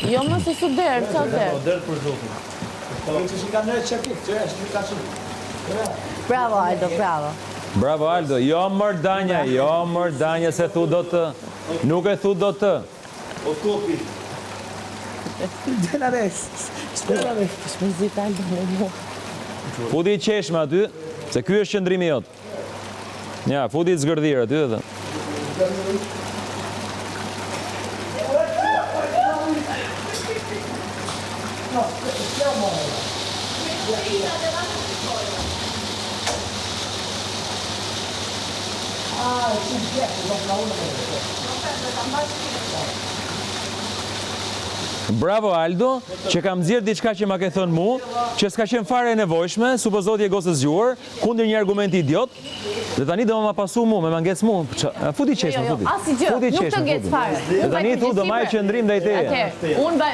Jo, më se su derë, qa derë? Derë për zotin. Bravo, Aldo, bravo. Bravo, Aldo. Jo, mër Danja, se thu do të. Nuk e thu do të. O kopi. Delares. Shmezit Aldo me mu. Fudi i qeshme aty, se ky është qëndrimi jot. Ja, fudi i zgërdhirë aty edhe. Bravo Aldo, që kam nxjerr diçka që ma ke thënë mu, që s'ka qenë fare e nevojshme, supozoti e gocës zgjuar, kundër një argument idiot, dhe tani do ma pasu mu, me manges mu. Fudi qeshme, fudi. Asi gjë, nuk të ngec fare. Dhe tani thu do maj qëndrim ndaj teje. Unë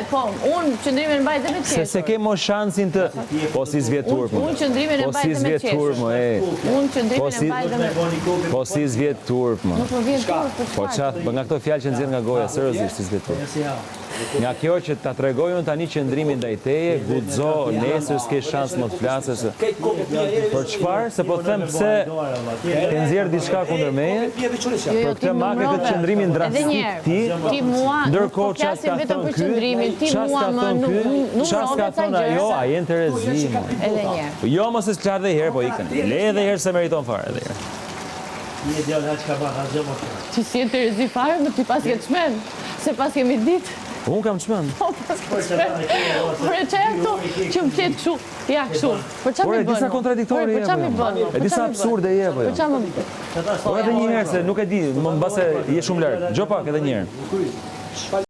qëndrimin e mbaj dhe me qeshme. Se ke mo shansin të... Po si zvjetur, më. Unë qëndrimin e mbaj dhe me qeshme. Unë qëndrimin e mbaj dhe me qeshme. Po si zvjetur, më. Nuk më vjen turp për Po qatë, nga këto fjalë që nxjerr nga goja, seriozisht si zvjetur. Nga kjo që ta tregojun tani qëndrimin ndaj teje, guxo, nesër s'ke shans më të flasësh. Për çfarë? Se po them pse ke nxjerr diçka kundër meje. Për këtë make këtë qëndrimin drastik ti mua, ndërkohë çfarë ka vetëm për thënë qëndrimin, ti mua më nuk çfarë ka thënë ajo, a jeni Terezi. Edhe një herë. Jo mos e s'klar dhe herë, po ikën. Le edhe herë se meriton fare edhe herë. Një djallë haqë ka ba, haqë më të. Ti si e Terezi fare, më ti pas ke çmen, se pas kemi ditë. Unë kam çmend. Po pas ke çmen. Por e çertu që më flet kështu, ja kështu. Për çfarë më bën? Por e disa kontradiktore Për çfarë më bën? E disa absurde je po. Për çfarë më bën? Po edhe një herë se nuk e di, më mbase je shumë larg. Gjo pak edhe një herë.